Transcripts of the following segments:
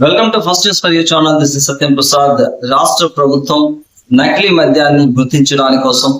Welcome to first news for you channel. This is Satyam Prasad. రాష్ట్ర ప్రభుత్వం నకిలీ మద్యాన్ని గుర్తించడానికి కోసం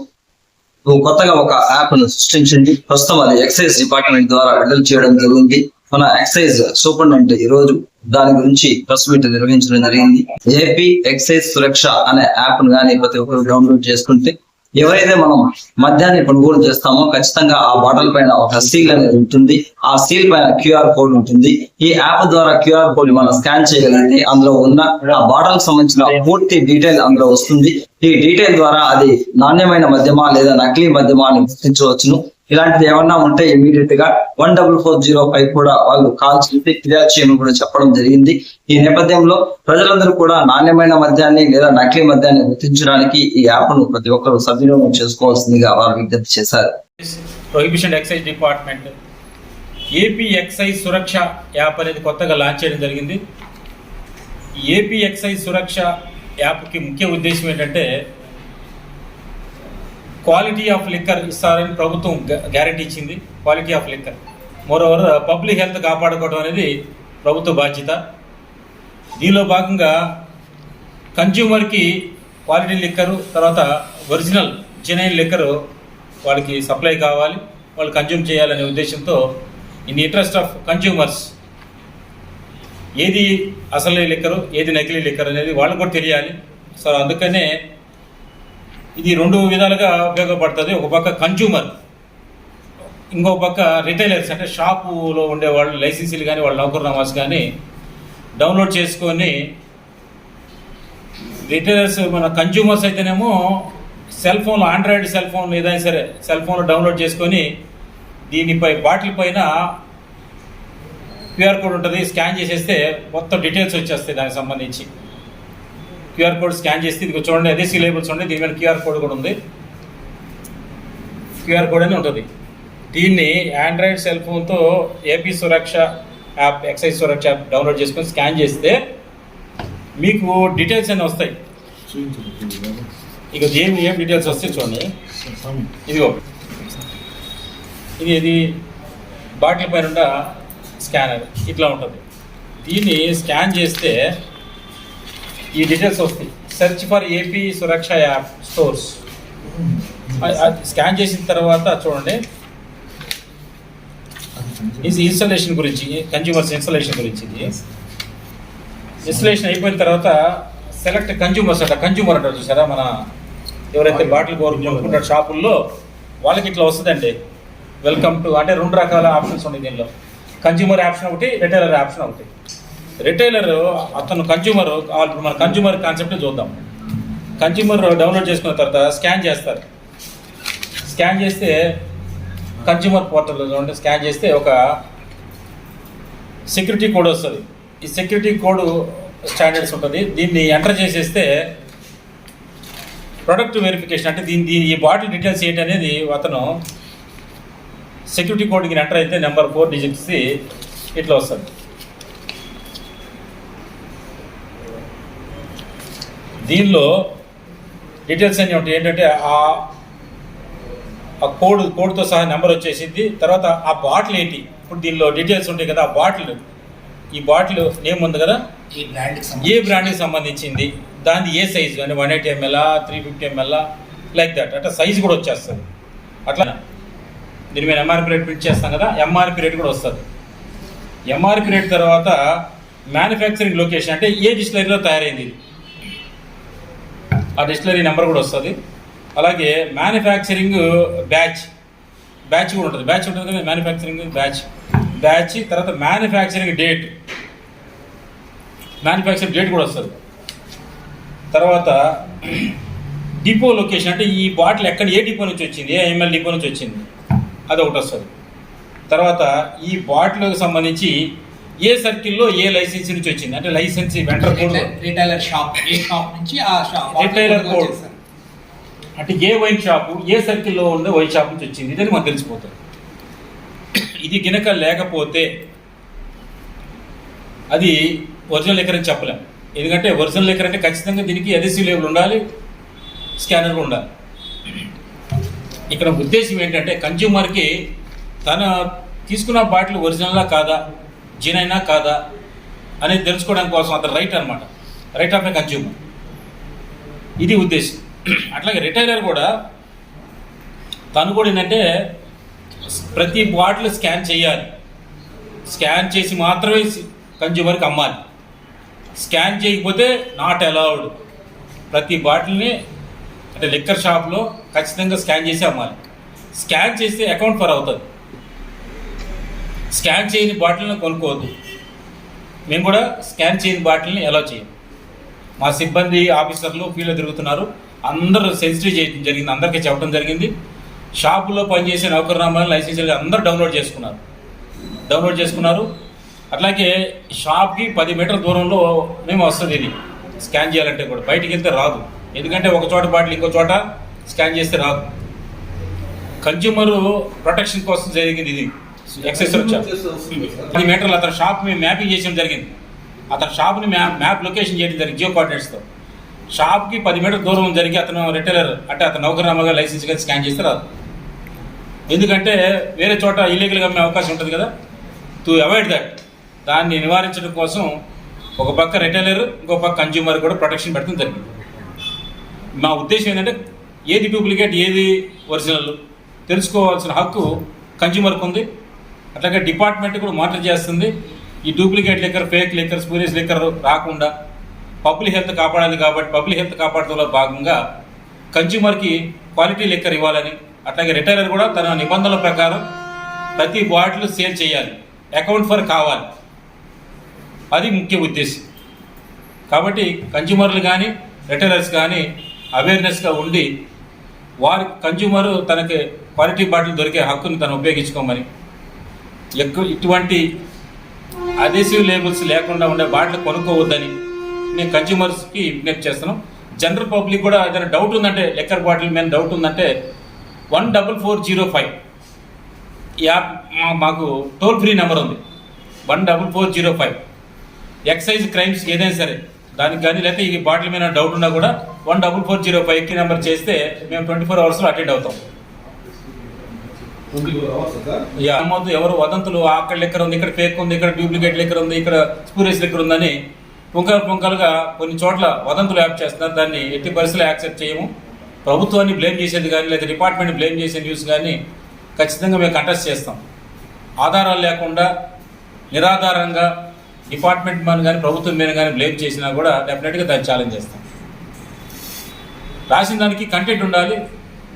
కొత్తగా ఒక యాప్ ను సృష్టించింది. ప్రస్తుతం అది ఎక్సైజ్ డిపార్ట్మెంట్ ద్వారా విడుదల చేయడం జరిగింది. మన ఎక్సైజ్ సూపరింటెండెంట్ ఈ రోజు దాని గురించి ప్రెస్ మీట్ నిర్వహించడం జరిగింది. ఏపీ ఎక్సైజ్ సురక్ష అనే యాప్ ను కానీ ప్రతి ఒక్కరు డౌన్లోడ్ చేసుకుంటే ఎవరైతే మనం మద్యాన్ని కొనుగోలు చేస్తామో ఖచ్చితంగా ఆ బాటిల్ పైన ఒక సీల్ అనేది ఉంటుంది. ఆ సీల్ పైన క్యూఆర్ కోడ్ ఉంటుంది. ఈ యాప్ ద్వారా క్యూఆర్ కోడ్ మనం స్కాన్ చేయగలిగితే అందులో ఉన్న ఆ బాటిల్ కి సంబంధించిన పూర్తి డీటెయిల్ అందులో వస్తుంది. ఈ డీటెయిల్ ద్వారా అది నాణ్యమైన మద్యమా లేదా నకిలీ మద్యమా అని గుర్తించవచ్చును. ఇలాంటిది ఏమన్నా ఉంటే ఇమీడియట్ గా 14405 కూడా వాళ్ళు కాల్ చేసి ఫిర్యాదు చేయమని కూడా చెప్పడం జరిగింది. ఈ నేపథ్యంలో ప్రజలందరూ కూడా నాణ్యమైన మద్యాన్ని లేదా నకిలీ మద్యాన్ని గుర్తించడానికి ఈ యాప్ ను ప్రతి ఒక్కరు సద్వినియోగం చేసుకోవాల్సిందిగా వారు విజ్ఞప్తి చేశారు. Prohibition excise department AP excise Suraksha app అనేది కొత్తగా లాంచ్ చేయడం జరిగింది. ఏపీ ఎక్సైజ్ సురక్ష యాప్కి ముఖ్య ఉద్దేశం ఏంటంటే క్వాలిటీ ఆఫ్ లిక్కర్ ఇస్తారని ప్రభుత్వం గ్యారంటీ ఇచ్చింది. Quality of liquor, moreover public health కాపాడుకోవడం అనేది ప్రభుత్వ బాధ్యత. దీనిలో భాగంగా కన్జ్యూమర్కి క్వాలిటీ లిక్కరు, తర్వాత ఒరిజినల్ జెన్యూన్ లిక్కరు వాళ్ళకి సప్లై కావాలి, వాళ్ళు కన్జ్యూమ్ చేయాలనే ఉద్దేశంతో ఇన్ ఇంట్రెస్ట్ ఆఫ్ కన్జ్యూమర్స్ ఏది అసలు లిక్కరు ఏది నకిలీ లిక్కర్ అనేది వాళ్ళకు కూడా తెలియాలి. సో అందుకనే ఇది రెండు విధాలుగా ఉపయోగపడుతుంది. ఒక పక్క కన్జ్యూమర్, ఇంకో పక్క రిటైలర్స్, అంటే షాపులో ఉండేవాళ్ళు లైసెన్సీలు కానీ వాళ్ళ నౌకర్నామాస్ కానీ డౌన్లోడ్ చేసుకొని రిటైలర్స్, మన కన్జ్యూమర్స్ అయితేనేమో సెల్ ఫోన్లో, ఆండ్రాయిడ్ సెల్ ఫోన్ ఏదైనా సరే సెల్ ఫోన్లో డౌన్లోడ్ చేసుకొని దీనిపై బాటిల్ పైన క్యూఆర్ కోడ్ ఉంటుంది. స్కాన్ చేసేస్తే మొత్తం డీటెయిల్స్ వచ్చేస్తాయి దానికి సంబంధించి. క్యూఆర్ కోడ్ స్కాన్ చేస్తే ఇది చూడండి, అదే సీ లేబుల్స్ ఉండే, దీని మీద క్యూఆర్ కోడ్ కూడా ఉంది. క్యూఆర్ కోడ్ అని ఉంటుంది. దీన్ని ఆండ్రాయిడ్ సెల్ ఫోన్తో ఏపీ సురక్ష app, excise Suraksha app download చేసుకొని స్కాన్ చేస్తే మీకు డీటెయిల్స్ అన్నీ వస్తాయి. ఇక ఏం డీటెయిల్స్ వస్తాయి చూడండి. ఇదిగో ఇది బాటిల్ పైన ఉన్న స్కానర్ ఇట్లా ఉంటుంది. దీన్ని స్కాన్ చేస్తే ఈ డీటెయిల్స్ వస్తాయి. Search for AP Suraksha app stores. Scan చేసిన తర్వాత చూడండి, ఇది ఇన్స్టాలేషన్ గురించి, కన్జ్యూమర్స్ ఇన్స్టాలేషన్ గురించి. ఇది ఇన్స్టాలేషన్ అయిపోయిన తర్వాత సెలెక్ట్ కన్జ్యూమర్స్ అంట. కన్జ్యూమర్ అంటారు చూసారా, మన ఎవరైతే బాటిల్ కొనుక్కుంటారు షాపుల్లో వాళ్ళకి ఇట్లా వస్తుందండి. వెల్కమ్ టు, అంటే రెండు రకాల ఆప్షన్స్ ఉన్నాయి దీనిలో. కన్జ్యూమర్ ఆప్షన్ ఒకటి, రిటైలర్ ఆప్షన్ ఒకటి. రిటైలర్ అతను కన్జ్యూమర్, మన కన్జ్యూమర్ కాన్సెప్ట్ చూద్దాం. కన్జ్యూమర్ డౌన్లోడ్ చేసుకున్న తర్వాత స్కాన్ చేస్తారు. స్కాన్ చేస్తే కన్జ్యూమర్ పోర్టల్లో చూడండి, స్కాన్ చేస్తే ఒక సెక్యూరిటీ కోడ్ వస్తుంది. ఈ సెక్యూరిటీ కోడ్ స్టాండర్డ్స్ ఉంటుంది. దీన్ని ఎంటర్ చేసేస్తే ప్రొడక్ట్ వెరిఫికేషన్, అంటే ఈ బాటిల్ డీటెయిల్స్ ఏంటి అనేది అతను సెక్యూరిటీ కోడ్కి ఎంటర్ అయితే నెంబర్ 4 డిజిట్స్ ఇట్లా వస్తుంది. దీనిలో డీటెయిల్స్ అన్నీ ఉంటాయి. ఏంటంటే ఆ కోడ్తో సహా నెంబర్ వచ్చేసింది. తర్వాత ఆ బాటిల్ ఏంటి, ఇప్పుడు దీనిలో డీటెయిల్స్ ఉంటాయి కదా. ఆ బాటిల్, ఈ బాటిల్ నేమ్ ఉంది కదా, ఏ బ్రాండ్కి సంబంధించింది, దాని ఏ సైజు, అంటే 180 ml 350 ml లైక్ దట్, అంటే సైజు కూడా వచ్చేస్తుంది. అట్లా దీని మీద ఎంఆర్పి రేట్ ప్రింట్ చేస్తాం కదా, ఎంఆర్పి రేట్ కూడా వస్తుంది. ఎంఆర్పి రేట్ తర్వాత మ్యానుఫ్యాక్చరింగ్ లొకేషన్, అంటే ఏ డిస్టిలరీలో తయారైంది ఆ డిస్టిలరీ నెంబర్ కూడా వస్తుంది. అలాగే మ్యానుఫ్యాక్చరింగ్ బ్యాచ్ కూడా ఉంటుంది. బ్యాచ్ ఉంటుంది కదా, మ్యానుఫ్యాక్చరింగ్ బ్యాచ్ తర్వాత మ్యానుఫ్యాక్చరింగ్ డేట్ కూడా వస్తుంది. తర్వాత డిపో లొకేషన్, అంటే ఈ బాటిల్ ఎక్కడ, ఏ డిపో నుంచి వచ్చింది, ఏ ఎంఎల్ డిపో నుంచి వచ్చింది, అది ఒకటి వస్తుంది. తర్వాత ఈ బాటిల్కి సంబంధించి ఏ సర్కిల్లో ఏ లైసెన్స్ నుంచి వచ్చింది, అంటే license vendor code, retailer shop, ఏ షాప్ నుంచి ఆ షాప్, రిటైలర్ కోడ్, అంటే ఏ వైన్ షాపు ఏ సర్కిల్లో ఉందో వైన్ షాప్ నుంచి వచ్చింది, ఇదని మనకు తెలిసిపోతుంది. ఇది గినక లేకపోతే అది ఒరిజినల్ లిక్కర్ అని చెప్పలేం. ఎందుకంటే ఒరిజినల్ లిక్కర్ అంటే ఖచ్చితంగా దీనికి అదెసివ్ లేబుల్ ఉండాలి, స్కానర్ కూడా ఉండాలి. ఇక్కడ ఉద్దేశం ఏంటంటే కన్జ్యూమర్కి తన తీసుకున్న బాటిల్ ఒరిజినల్లా కాదా, జిన్ అయినా కాదా, అనేది తెలుసుకోవడం కోసం అతను రైట్ అనమాట, రైట్ ఆఫ్ ఎ కన్జ్యూమర్. ఇది ఉద్దేశం. అట్లాగే రిటైలర్ కూడా తను కూడా ఏంటంటే ప్రతి బాటిల్ స్కాన్ చేయాలి, స్కాన్ చేసి మాత్రమే కన్జ్యూమర్కి అమ్మాలి. స్కాన్ చేయకపోతే నాట్ అలౌడ్. ప్రతి బాటిల్ని అంటే లిక్కర్ షాప్లో ఖచ్చితంగా స్కాన్ చేసి అమ్మాలి. స్కాన్ చేస్తే అకౌంట్ ఫర్ అవుతుంది. స్కాన్ చేయని బాటిల్ని కొనుక్కోవద్దు. మేము కూడా స్కాన్ చేయని బాటిల్ని అలౌ చేయం. మా సిబ్బంది ఆఫీసర్లు ఫీల్డ్లో తిరుగుతున్నారు, అందరూ సెన్సిటివ్ చేయడం జరిగింది, అందరికీ చెప్పడం జరిగింది. షాపులో పనిచేసే నౌకర్నామాలు లైసెన్సులు అందరూ డౌన్లోడ్ చేసుకున్నారు. అట్లాగే షాప్కి 10 మీటర్ల దూరంలో మేము వస్తుంది. ఇది స్కాన్ చేయాలంటే కూడా బయటికి వెళ్తే రాదు, ఎందుకంటే ఒక చోట బాటిల్ ఇంకో చోట స్కాన్ చేస్తే రాదు. కన్జ్యూమర్ ప్రొటెక్షన్ కోసం జరిగింది ఇది. ఎక్సెస్ వచ్చారు 10 మీటర్లు అతని షాప్ మేము మ్యాపింగ్ చేయడం జరిగింది. అతని షాప్ని మ్యాప్ లొకేషన్ చేయడం జరిగింది జియో కోఆర్డినేట్స్తో. షాప్కి 10 మీటర్ల దూరం జరిగి అతను రిటైలర్ అంటే అతను నౌకర్నామాగా లైసెన్స్ కానీ స్కాన్ చేస్తే రాదు. ఎందుకంటే వేరే చోట ఇల్లీగల్గా అమ్మే అవకాశం ఉంటుంది కదా. టు అవాయిడ్ దట్, దాన్ని నివారించడం కోసం ఒక పక్క రిటైలర్ ఇంకో పక్క కన్జ్యూమర్ కూడా ప్రొటెక్షన్ పెట్టడం జరిగింది. మా ఉద్దేశం ఏంటంటే ఏది డూప్లికేట్ ఏది ఒరిజినల్ తెలుసుకోవాల్సిన హక్కు కన్జ్యూమర్కి ఉంది. అట్లాగే డిపార్ట్మెంట్ కూడా మానిటర్ చేస్తుంది. ఈ duplicate liquor, fake liquor, spurious liquor రాకుండా పబ్లిక్ హెల్త్ కాపాడాలి. కాబట్టి పబ్లిక్ హెల్త్ కాపాడడంలో భాగంగా కన్జ్యూమర్కి క్వాలిటీ లిక్కర్ ఇవ్వాలని, అట్లాగే రిటైలర్ కూడా తన నిబంధనల ప్రకారం ప్రతి బాటిల్ సేల్ చేయాలి, అకౌంట్ ఫర్ కావాలి. అది ముఖ్య ఉద్దేశం. కాబట్టి కన్జ్యూమర్లు కానీ రిటైలర్స్ కానీ అవేర్నెస్గా ఉండి వారి కన్జ్యూమర్ తనకి క్వాలిటీ బాటిల్ దొరికే హక్కుని తను ఉపయోగించుకోమని, ఇటువంటి అదేసివ్ లేబుల్స్ లేకుండా ఉండే బాటిల్ కొనుక్కోవద్దని నేను కన్జ్యూమర్స్కి విజ్ఞప్తి చేస్తున్నాం. జనరల్ పబ్లిక్ కూడా ఏదైనా డౌట్ ఉందంటే లిక్కర్ బాటిల్ మీద డౌట్ ఉందంటే 14405 యాప్ మాకు టోల్ ఫ్రీ నెంబర్ ఉంది. 14405 ఎక్సైజ్ క్రైమ్స్ ఏదైనా సరే దానికి కానీ లేకపోతే ఈ బాటిల్ మీద డౌట్ ఉన్నా కూడా 14405కి నెంబర్ చేస్తే మేము 24 అవర్స్లో అటెండ్ అవుతాం. ఎవరు వదంతులు అక్కడ లెక్కర్ ఉంది, ఇక్కడ ఫేక్ ఉంది, ఇక్కడ డూప్లికేట్ లెక్కర్ ఉంది, ఇక్కడ స్పూరియస్ లెక్కర్ ఉందని పుంకలుగా కొన్ని చోట్ల వదంతులు యాప్ చేస్తున్నారు. దాన్ని ఎట్టి పరిస్థితుల్లో యాక్సెప్ట్ చేయము. ప్రభుత్వాన్ని బ్లేమ్ చేసేది కానీ లేదా డిపార్ట్మెంట్ బ్లేమ్ చేసే న్యూస్ కానీ ఖచ్చితంగా మేము కంటెస్ట్ చేస్తాం. ఆధారాలు లేకుండా నిరాధారంగా డిపార్ట్మెంట్ మీద కానీ ప్రభుత్వం మీద కానీ బ్లేమ్ చేసినా కూడా డెఫినెట్గా దాన్ని ఛాలెంజ్ చేస్తాం. రాసిన దానికి కంటెంట్ ఉండాలి,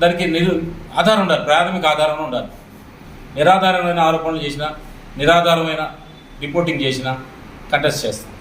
దానికి ఆధారం ఉండాలి, ప్రాథమిక ఆధారం ఉండాలి. నిరాధారమైన ఆరోపణలు చేసినా, నిరాధారమైన రిపోర్టింగ్ చేసినా కంటెస్ట్ చేస్తాం.